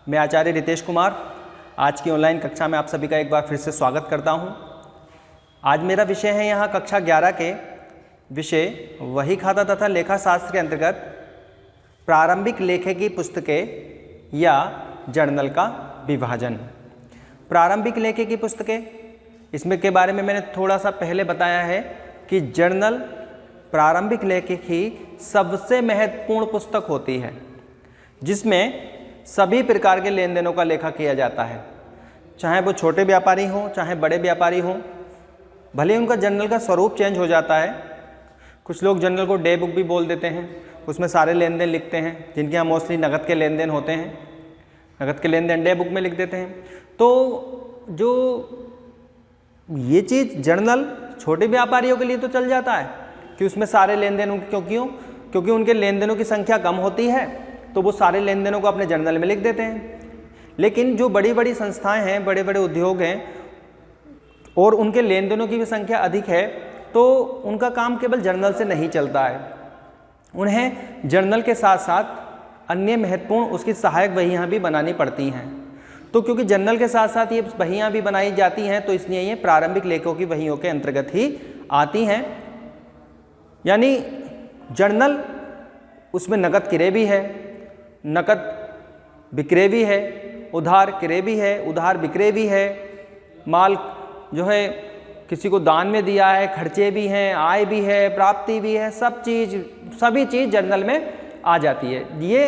मैं आचार्य रितेश कुमार आज की ऑनलाइन कक्षा में आप सभी का एक बार फिर से स्वागत करता हूं। आज मेरा विषय है यहाँ कक्षा 11 के विषय वही खाता तथा लेखा शास्त्र के अंतर्गत प्रारंभिक लेखकी पुस्तकें या जर्नल का विभाजन। प्रारंभिक लेखकी पुस्तकें, इसमें के बारे में मैंने थोड़ा सा पहले बताया है कि जर्नल प्रारंभिक लेखक की सबसे महत्वपूर्ण पुस्तक होती है जिसमें सभी प्रकार के लेन देनों का लेखा किया जाता है, चाहे वो छोटे व्यापारी हों चाहे बड़े व्यापारी हों। भले उनका जर्नल का स्वरूप चेंज हो जाता है, कुछ लोग जर्नल को डे बुक भी बोल देते हैं, उसमें सारे लेन देन लिखते हैं, जिनके यहाँ मोस्टली नकद के लेन देन होते हैं, नकद के लेन देन डे बुक में लिख देते हैं। तो जो ये चीज़ जर्नल छोटे व्यापारियों के लिए तो चल जाता है कि उसमें सारे लेन देन क्योंकि उनके लेन देनों की संख्या कम होती है तो वो सारे लेन देनों को अपने जर्नल में लिख देते हैं। लेकिन जो बड़ी बड़ी संस्थाएं हैं, बड़े बड़े उद्योग हैं और उनके लेन देनों की भी संख्या अधिक है, तो उनका काम केवल जर्नल से नहीं चलता है। उन्हें जर्नल के साथ साथ अन्य महत्वपूर्ण उसकी सहायक वहियाँ भी बनानी पड़ती हैं। तो क्योंकि जर्नल के साथ साथ ये वहियाँ भी बनाई जाती हैं तो इसलिए ये प्रारंभिक लेखों की वहियों के अंतर्गत ही आती हैं। यानी जर्नल उसमें नकद क्रय भी है, नकद विक्रय भी है, उधार क्रय भी है, उधार विक्रय भी है, माल जो है किसी को दान में दिया है, खर्चे भी हैं, आय भी है, प्राप्ति भी है, सभी चीज़ जर्नल में आ जाती है। ये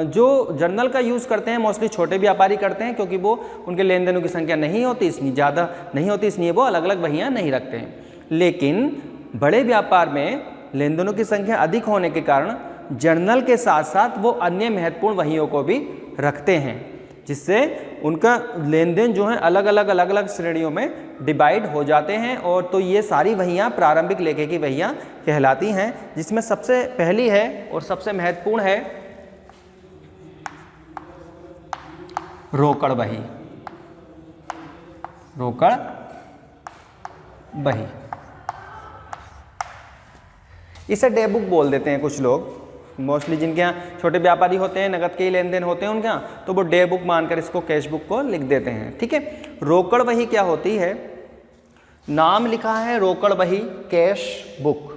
जो जर्नल का यूज़ करते हैं मोस्टली छोटे व्यापारी करते हैं, क्योंकि वो उनके लेन देनों की संख्या नहीं होती, इसलिए ज़्यादा नहीं होती, इसलिए वो अलग अलग वहियाँ नहीं रखते हैं। लेकिन बड़े व्यापार में लेन देनों की संख्या अधिक होने के कारण जर्नल के साथ साथ वो अन्य महत्वपूर्ण वहियों को भी रखते हैं, जिससे उनका लेन देन जो है अलग अलग श्रेणियों में डिवाइड हो जाते हैं। और तो ये सारी वहियाँ प्रारंभिक लेखे की वहियाँ कहलाती हैं, जिसमें सबसे पहली है और सबसे महत्वपूर्ण है रोकड़ बही। रोकड़ बही, इसे डे बुक बोल देते हैं कुछ लोग, मोस्टली जिनके यहाँ छोटे व्यापारी होते हैं, नकद के ही लेन देन होते हैं उनके यहाँ, तो वो डे बुक मानकर इसको कैश बुक को लिख देते हैं। ठीक है, रोकड़ बही क्या होती है? नाम लिखा है रोकड़ बही कैश बुक।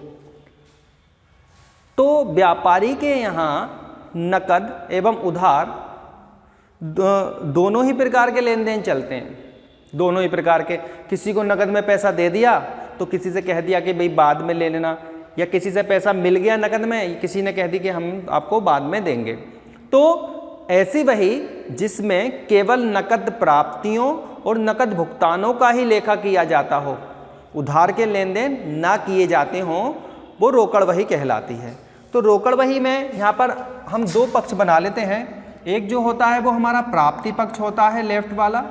तो व्यापारी के यहाँ नकद एवं उधार दोनों ही प्रकार के लेन देन चलते हैं, दोनों ही प्रकार के। किसी को नकद में पैसा दे दिया तो किसी से कह दिया कि भाई बाद में ले लेना, या किसी से पैसा मिल गया नकद में, किसी ने कह दी कि हम आपको बाद में देंगे। तो ऐसी वही जिसमें केवल नकद प्राप्तियों और नकद भुगतानों का ही लेखा किया जाता हो, उधार के लेन देन ना किए जाते हों, वो रोकड़ वही कहलाती है। तो रोकड़ वही में यहाँ पर हम दो पक्ष बना लेते हैं। एक जो होता है वो हमारा प्राप्ति पक्ष होता है लेफ्ट वाला,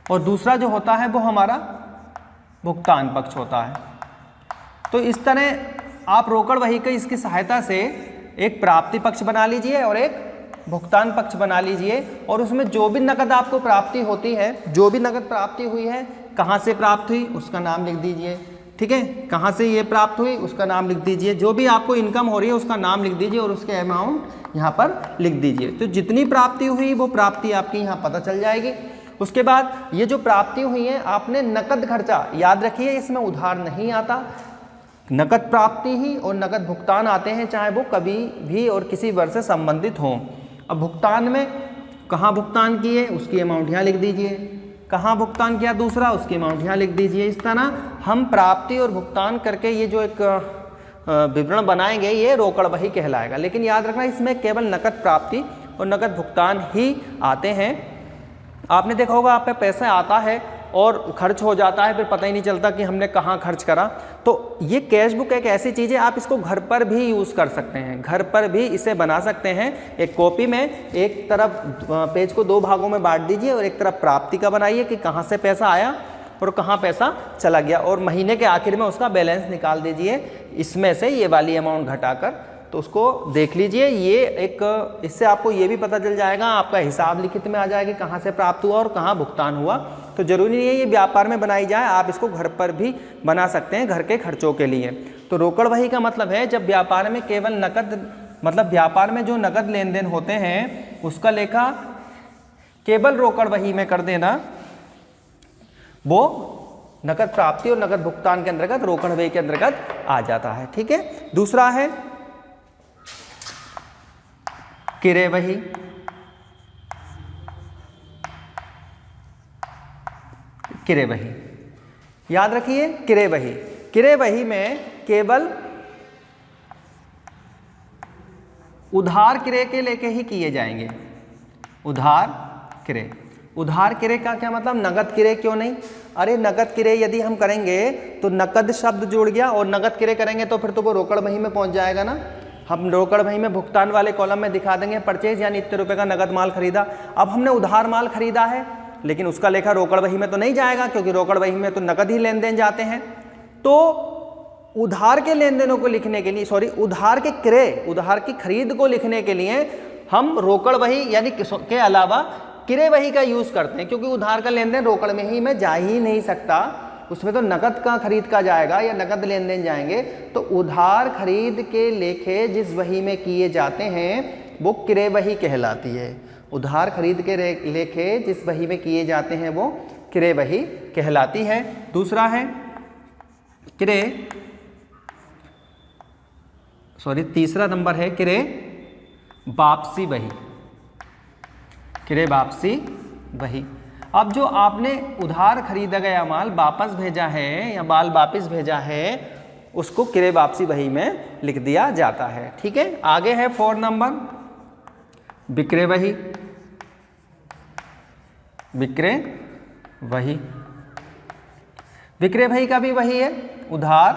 और दूसरा जो होता है वो हमारा भुगतान पक्ष होता है। तो इस तरह आप रोकड़ वही की इसकी सहायता से एक प्राप्ति पक्ष बना लीजिए और एक भुगतान पक्ष बना लीजिए, और उसमें जो भी नकद आपको प्राप्ति होती है, जो भी नकद प्राप्ति हुई है, कहाँ से प्राप्त हुई उसका नाम लिख दीजिए। ठीक है, कहाँ से ये प्राप्त हुई उसका नाम लिख दीजिए, जो भी आपको इनकम हो रही है उसका नाम लिख दीजिए और उसके अमाउंट यहाँ पर लिख दीजिए। तो जितनी प्राप्ति हुई वो प्राप्ति आपकी यहाँ पता चल जाएगी। उसके बाद ये जो प्राप्ति हुई है, आपने नकद खर्चा याद रखिए, इसमें उधार नहीं आता, नकद प्राप्ति ही और नकद भुगतान आते हैं, चाहे वो कभी भी और किसी वर्ष से संबंधित हों। अब भुगतान में कहाँ भुगतान किए उसकी अमाउंट यहाँ लिख दीजिए, कहाँ भुगतान किया दूसरा उसकी अमाउंट यहाँ लिख दीजिए। इस तरह हम प्राप्ति और भुगतान करके ये जो एक विवरण बनाएंगे ये रोकड़ बही कहलाएगा। लेकिन याद रखना इसमें केवल नकद प्राप्ति और नकद भुगतान ही आते हैं। आपने देखा होगा आप पे पैसा आता है और खर्च हो जाता है, फिर पता ही नहीं चलता कि हमने कहाँ खर्च करा। तो ये कैश बुक एक ऐसी चीज़ है, आप इसको घर पर भी यूज़ कर सकते हैं, घर पर भी इसे बना सकते हैं। एक कॉपी में एक तरफ पेज को दो भागों में बांट दीजिए और एक तरफ प्राप्ति का बनाइए कि कहाँ से पैसा आया और कहाँ पैसा चला गया, और महीने के आखिर में उसका बैलेंस निकाल दीजिए, इसमें से ये वाली अमाउंट घटाकर, तो उसको देख लीजिए। ये एक इससे आपको ये भी पता चल जाएगा, आपका हिसाब लिखित में आ जाएगा कहाँ से प्राप्त हुआ और कहाँ भुगतान हुआ। तो जरूरी नहीं है ये व्यापार में बनाई जाए, आप इसको घर पर भी बना सकते हैं घर के खर्चों के लिए। तो रोकड़ वही का मतलब है जब व्यापार में केवल नकद, मतलब व्यापार में जो नकद लेन देन होते हैं उसका लेखा केवल रोकड़ वही में कर देना, वो नकद प्राप्ति और नकद भुगतान के अंतर्गत रोकड़ वही के अंतर्गत आ जाता है। ठीक है, दूसरा है किरे वही। किरे वही याद रखिए, किरे वही। किरे वही में केवल उधार किरे के लेके ही किए जाएंगे। उधार किरे। उधार किरे का क्या मतलब, नगद किरे क्यों नहीं? अरे नगद किरे यदि हम करेंगे तो नकद शब्द जुड़ गया, और नगद किरे करेंगे तो फिर तो वो रोकड़ वही में पहुंच जाएगा ना। हम रोकड़ वही में भुगतान वाले कॉलम में दिखा देंगे परचेज यानी इतने रुपए का नगद माल खरीदा। अब हमने उधार माल खरीदा है, लेकिन उसका लेखा रोकड़ वही में तो नहीं जाएगा, क्योंकि रोकड़ वही में तो नकद ही लेन देन जाते हैं। तो उधार के लेन देनों को लिखने के लिए, सॉरी उधार के क्रय, उधार की खरीद को लिखने के लिए हम रोकड़ वही यानी के अलावा किरे वही का यूज करते हैं, क्योंकि उधार का लेन देन रोकड़ में ही में जा ही नहीं सकता, उसमें तो नकद का खरीद का जाएगा या नकद लेन देन जाएंगे। तो उधार खरीद के लेखे जिस वही में किए जाते हैं वो किरे वही कहलाती है। उधार खरीद के लेखे जिस वही में किए जाते हैं वो किरे वही कहलाती है। दूसरा है किरे, सॉरी तीसरा नंबर है किरे वापसी वही। किरे वापसी वही। अब जो आपने उधार खरीदा गया माल वापस भेजा है या माल वापस भेजा है, उसको किरे वापसी वही में लिख दिया जाता है। ठीक है, आगे है 4 नंबर विक्रय वही। विक्रय वही। विक्रय वही का भी वही है, उधार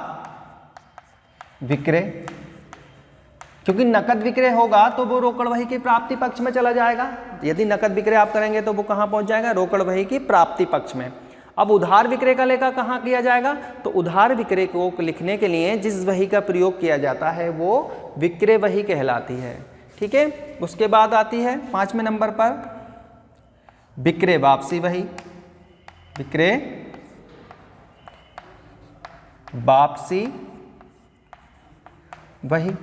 विक्रय, क्योंकि नकद विक्रय होगा तो वो रोकड़ वही की प्राप्ति पक्ष में चला जाएगा। यदि नकद विक्रय आप करेंगे तो वो कहाँ पहुंच जाएगा, रोकड़ वही की प्राप्ति पक्ष में। अब उधार विक्रय का लेखा कहाँ किया जाएगा, तो उधार विक्रय को लिखने के लिए जिस वही का प्रयोग किया जाता है वो विक्रय वही कहलाती है। ठीक है, उसके बाद आती है 5वें नंबर पर विक्रय वापसी वही। विक्रय वापसी वही।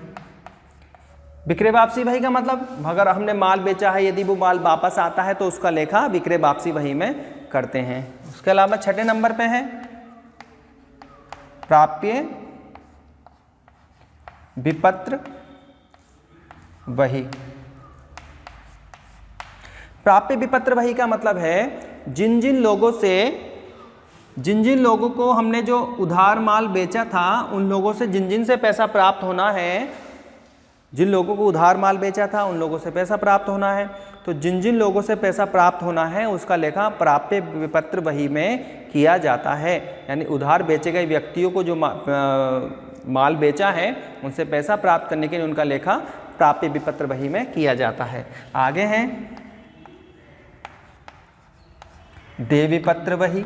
विक्रय वापसी वही का मतलब, अगर हमने माल बेचा है, यदि वो माल वापस आता है तो उसका लेखा विक्रय वापसी वही में करते हैं। उसके अलावा 6ठे नंबर पे है प्राप्य विपत्र वही। प्राप्य विपत्र वही का मतलब है जिन जिन लोगों को हमने जो उधार माल बेचा था उन लोगों से जिन जिन से पैसा प्राप्त होना है, जिन लोगों को उधार माल बेचा था उन लोगों से पैसा प्राप्त होना है, तो जिन जिन लोगों से पैसा प्राप्त होना है उसका लेखा प्राप्य विपत्र वही में किया जाता है। यानी उधार बेचे गए व्यक्तियों को जो माल बेचा है उनसे पैसा प्राप्त करने के लिए उनका लेखा प्राप्य विपत्र वही में किया जाता है। आगे हैं देय विपत्र वही।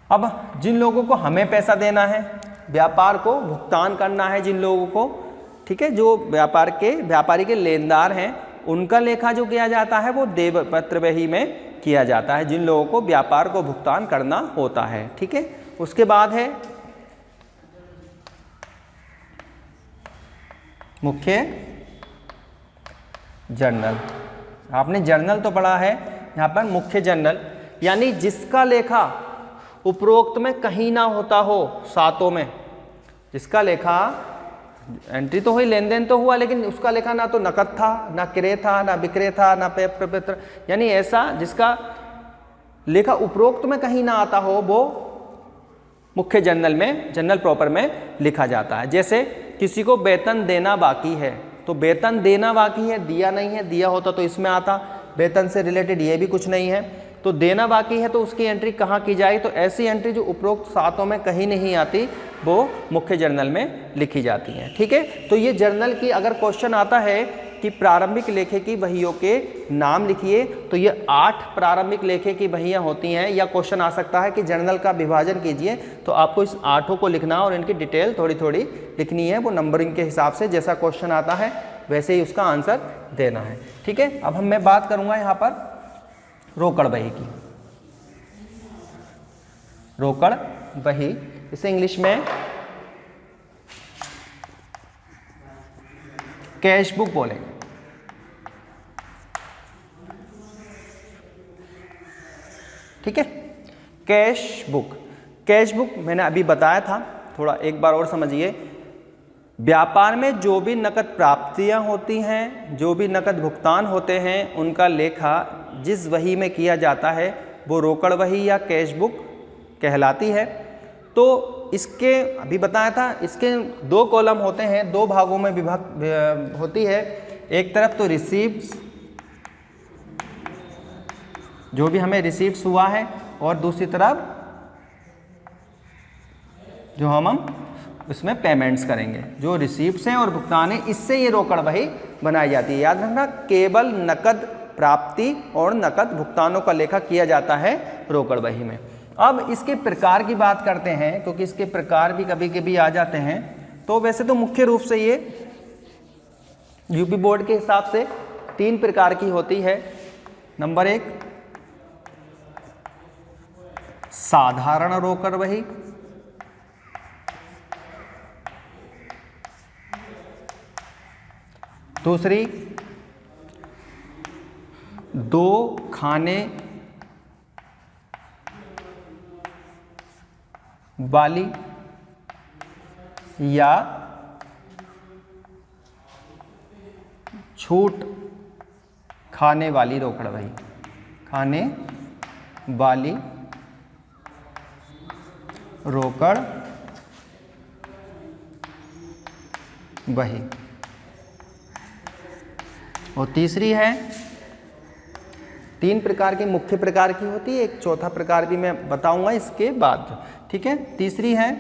अब जिन लोगों को हमें पैसा देना है, व्यापार को भुगतान करना है जिन लोगों को, ठीक है, जो व्यापारी के लेनदार हैं, उनका लेखा जो किया जाता है वो देय विपत्र वही में किया जाता है, जिन लोगों को व्यापार को भुगतान करना होता है। ठीक है, उसके बाद है मुख्य जर्नल। आपने जर्नल तो पढ़ा है, यहाँ पर मुख्य जर्नल यानी जिसका लेखा उपरोक्त में कहीं ना होता हो, सातों में जिसका लेखा एंट्री तो हुई, लेन देन तो हुआ, लेकिन उसका लेखा ना तो नकद था, ना क्रय था, ना विक्रय था, ना पेय प्रपत्र, यानी ऐसा जिसका लेखा उपरोक्त में कहीं ना आता हो वो मुख्य जर्नल में, जर्नल प्रॉपर में लिखा जाता है। जैसे किसी को वेतन देना बाकी है तो वेतन देना बाकी है, दिया नहीं है, दिया होता तो इसमें आता, वेतन से रिलेटेड ये भी कुछ नहीं है, तो देना बाकी है तो उसकी एंट्री कहाँ की जाएगी, तो ऐसी एंट्री जो उपरोक्त सातों में कहीं नहीं आती वो मुख्य जर्नल में लिखी जाती है। ठीक है, तो ये जर्नल की अगर क्वेश्चन आता है कि प्रारंभिक लेखे की वहियों के नाम लिखिए, तो ये 8 प्रारंभिक लेखे की वहियाँ होती हैं, या क्वेश्चन आ सकता है कि जर्नल का विभाजन कीजिए, तो आपको इस 8 को लिखना और इनकी डिटेल थोड़ी थोड़ी लिखनी है, वो नंबरिंग के हिसाब से जैसा क्वेश्चन आता है वैसे ही उसका आंसर देना है। ठीक है, अब मैं बात करूँगा यहाँ पर रोकड़ वही की। रोकड़ वही, इसे इंग्लिश में कैश बुक बोलेंगे। ठीक है, कैश बुक। कैश बुक मैंने अभी बताया था, थोड़ा एक बार और समझिए। व्यापार में जो भी नकद प्राप्तियां होती हैं, जो भी नकद भुगतान होते हैं, उनका लेखा जिस वही में किया जाता है वो रोकड़ वही या कैश बुक कहलाती है। तो इसके अभी बताया था, इसके दो कॉलम होते हैं, दो भागों में विभाग होती है। एक तरफ तो रिसीव्स, जो भी हमें रिसीव्स हुआ है, और दूसरी तरफ जो हम इसमें पेमेंट्स करेंगे, जो रिसीप्ट्स हैं और भुगतान है, इससे ये रोकड़ वही बनाई जाती है। याद रखना, केवल नकद प्राप्ति और नकद भुगतानों का लेखा किया जाता है रोकड़ वही में। अब इसके प्रकार की बात करते हैं, क्योंकि इसके प्रकार भी कभी कभी आ जाते हैं। तो वैसे तो मुख्य रूप से ये यूपी बोर्ड के हिसाब से 3 प्रकार की होती है। नंबर 1 साधारण रोकड़ वही, दूसरी 2 खाने वाली या छूट खाने वाली रोकड़ वही, खाने वाली रोकड़ वही। और तीसरी है, 3 प्रकार की मुख्य प्रकार की होती है, एक चौथा प्रकार भी मैं बताऊंगा इसके बाद। ठीक है, तीसरी है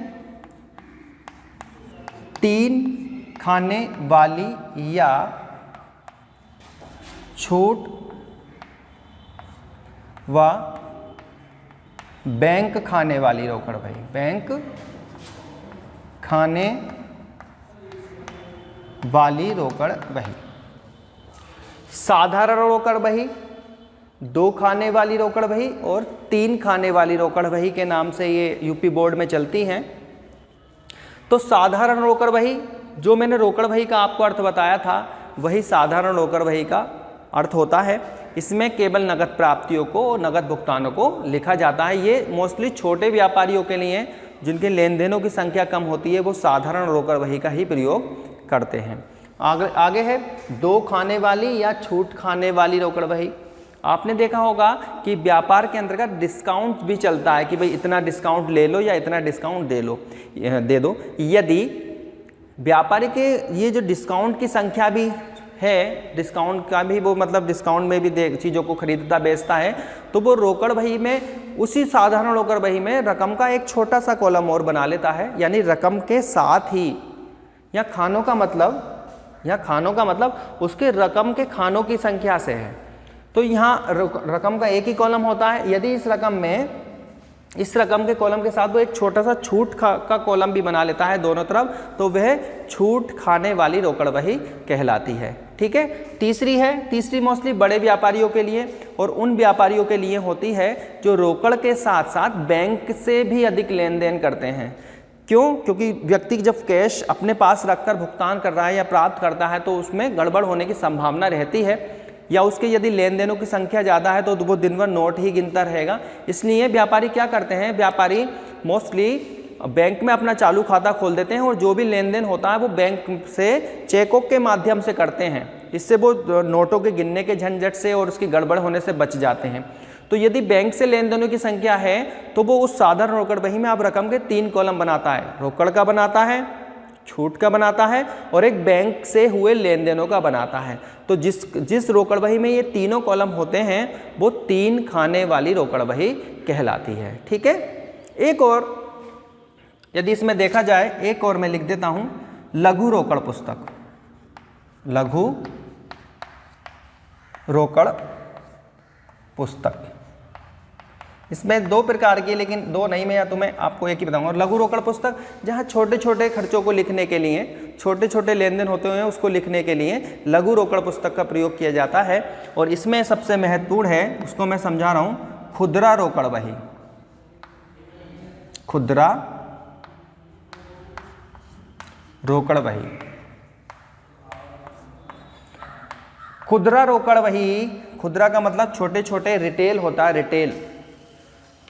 3 खाने वाली या छूट व बैंक खाने वाली रोकड़ वही, बैंक खाने वाली रोकड़ वही। साधारण रोकड़ वही, 2 खाने वाली रोकड़ वही और 3 खाने वाली रोकड़ वही के नाम से ये यूपी बोर्ड में चलती हैं। तो साधारण रोकड़ वही, जो मैंने रोकड़ वही का आपको अर्थ बताया था, वही साधारण रोकड़ वही का अर्थ होता है। इसमें केवल नगद प्राप्तियों को और नगद भुगतानों को लिखा जाता है। ये मोस्टली छोटे व्यापारियों के लिए, जिनके लेन देनों की संख्या कम होती है, वो साधारण रोकड़ वही का ही प्रयोग करते हैं। आगे है 2 खाने वाली या छूट खाने वाली रोकड़ वही। आपने देखा होगा कि व्यापार के अंतर्गत डिस्काउंट भी चलता है कि भाई इतना डिस्काउंट ले लो या इतना डिस्काउंट दे दो। यदि व्यापारी के ये जो डिस्काउंट की संख्या भी है, डिस्काउंट का भी वो मतलब डिस्काउंट में भी चीज़ों को खरीदता बेचता है, तो वो रोकड़ वही में, उसी साधारण रोकड़ वही में रकम का एक छोटा सा कॉलम और बना लेता है। यानी रकम के साथ ही, या खानों का मतलब उसके रकम के खानों की संख्या से है। तो यहाँ रकम का एक ही कॉलम होता है। यदि इस रकम के कॉलम के साथ वो एक छोटा सा छूट का कॉलम भी बना लेता है दोनों तरफ, तो वह छूट खाने वाली रोकड़ वही कहलाती है। ठीक है, तीसरी मोस्टली बड़े व्यापारियों के लिए और उन व्यापारियों के लिए होती है जो रोकड़ के साथ साथ बैंक से भी अधिक लेन देन करते हैं। क्यों? क्योंकि व्यक्ति जब कैश अपने पास रखकर भुगतान कर रहा है या प्राप्त करता है, तो उसमें गड़बड़ होने की संभावना रहती है, या उसके यदि लेन देनों की संख्या ज़्यादा है तो वो दिन भर नोट ही गिनता रहेगा। इसलिए व्यापारी क्या करते हैं, व्यापारी मोस्टली बैंक में अपना चालू खाता खोल देते हैं और जो भी लेन देन होता है वो बैंक से चेकों के माध्यम से करते हैं। इससे वो नोटों के गिनने के झंझट से और उसकी गड़बड़ होने से बच जाते हैं। तो यदि बैंक से लेन देनों की संख्या है तो वो उस साधारण रोकड़ वही में आप रकम के 3 कॉलम बनाता है, रोकड़ का बनाता है, छूट का बनाता है और एक बैंक से हुए लेन देनों का बनाता है। तो जिस रोकड़ वही में ये तीनों कॉलम होते हैं वो 3 खाने वाली रोकड़ वही कहलाती है। ठीक है, एक और यदि इसमें देखा जाए, एक और मैं लिख देता हूं, लघु रोकड़ पुस्तक। लघु रोकड़ पुस्तक, इसमें 2 प्रकार की, लेकिन 2 नहीं, मैं या तुम्हें आपको एक ही बताऊंगा। लघु रोकड़ पुस्तक जहां छोटे छोटे खर्चों को लिखने के लिए, छोटे छोटे लेन देन होते हुए उसको लिखने के लिए लघु रोकड़ पुस्तक का प्रयोग किया जाता है। और इसमें सबसे महत्वपूर्ण है, उसको मैं समझा रहा हूं, खुदरा रोकड़ वही। खुदरा रोकड़ वही खुदरा रोकड़ वही, खुदरा का मतलब छोटे छोटे, रिटेल होता है रिटेल।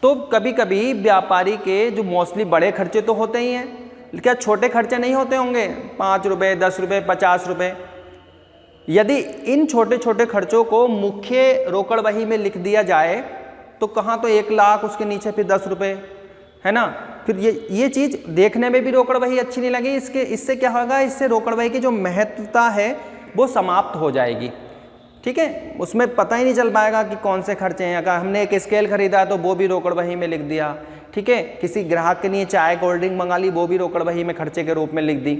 तो कभी कभी व्यापारी के जो मोस्टली बड़े खर्चे तो होते ही हैं, क्या छोटे खर्चे नहीं होते होंगे? 5 रुपये, 10 रुपये, 50 रुपये। यदि इन छोटे छोटे खर्चों को मुख्य रोकड़ वही में लिख दिया जाए तो कहाँ तो 1 लाख, उसके नीचे फिर 10 रुपये, है ना। फिर ये चीज़ देखने में भी रोकड़ वही अच्छी नहीं लगी। इससे क्या होगा, इससे रोकड़ वही की जो महत्वता है वो समाप्त हो जाएगी। ठीक है, उसमें पता ही नहीं चल पाएगा कि कौन से खर्चे हैं। अगर हमने एक स्केल खरीदा तो वो भी रोकड़ वही में लिख दिया। ठीक है, किसी ग्राहक के लिए चाय कोल्ड ड्रिंक मंगा ली, वो भी रोकड़ वही में खर्चे के रूप में लिख दी।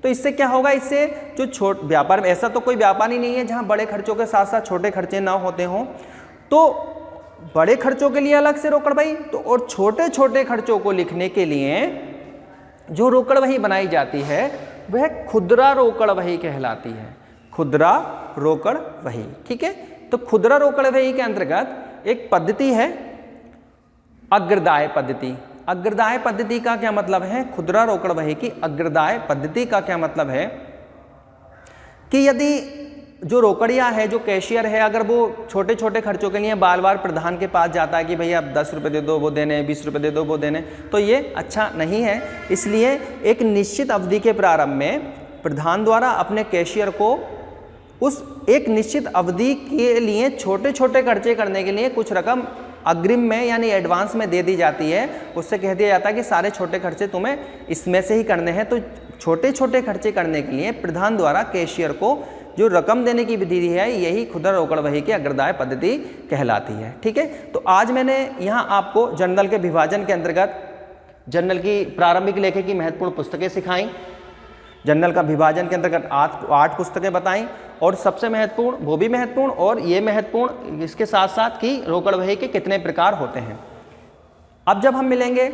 तो इससे क्या होगा, इससे जो व्यापार में, ऐसा तो कोई व्यापार ही नहीं है जहाँ बड़े खर्चों के साथ साथ छोटे खर्चे ना होते हों। तो बड़े खर्चों के लिए अलग से रोकड़ वही, तो और छोटे छोटे खर्चों को लिखने के लिए जो रोकड़ वही बनाई जाती है वह खुदरा रोकड़ वही कहलाती है। खुदरा रोकड़ वही। ठीक है, तो खुदरा रोकड़ वही के अंतर्गत एक पद्धति है अग्रदाय पद्धति। अग्रदाय पद्धति का क्या मतलब है? खुदरा रोकड़ वही की अग्रदाय पद्धति का क्या मतलब है कि यदि जो रोकड़िया है, जो कैशियर है, अगर वो छोटे छोटे खर्चों के लिए बार बार प्रधान के पास जाता है कि भैया आप 10 रुपये दे दो वो देने, 20 रुपये दे दो वो देने, तो ये अच्छा नहीं है। इसलिए एक निश्चित अवधि के प्रारंभ में प्रधान द्वारा अपने कैशियर को उस एक निश्चित अवधि के लिए छोटे छोटे खर्चे करने के लिए कुछ रकम अग्रिम में यानी एडवांस में दे दी जाती है। उससे कह दिया जाता है कि सारे छोटे खर्चे तुम्हें इसमें से ही करने हैं। तो छोटे छोटे खर्चे करने के लिए प्रधान द्वारा कैशियर को जो रकम देने की विधि है, यही खुदरा रोकड़ वही की अग्रदाय पद्धति कहलाती है। ठीक है, तो आज मैंने यहाँ आपको जर्नल के विभाजन के अंतर्गत जर्नल की प्रारंभिक लेखे की महत्वपूर्ण पुस्तकें सिखाई, जर्नल का विभाजन के अंतर्गत 8 पुस्तकें बताई, और सबसे महत्वपूर्ण वो भी महत्वपूर्ण और ये महत्वपूर्ण इसके साथ साथ कि रोकड़ वही के कितने प्रकार होते हैं। अब जब हम मिलेंगे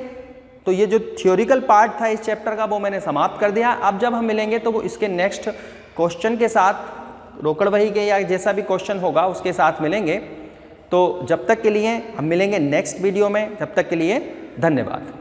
तो ये जो थियोरिकल पार्ट था इस चैप्टर का वो मैंने समाप्त कर दिया। अब जब हम मिलेंगे तो वो इसके नेक्स्ट क्वेश्चन के साथ, रोकड़ वही के या जैसा भी क्वेश्चन होगा उसके साथ मिलेंगे। तो जब तक के लिए हम मिलेंगे नेक्स्ट वीडियो में, जब तक के लिए धन्यवाद।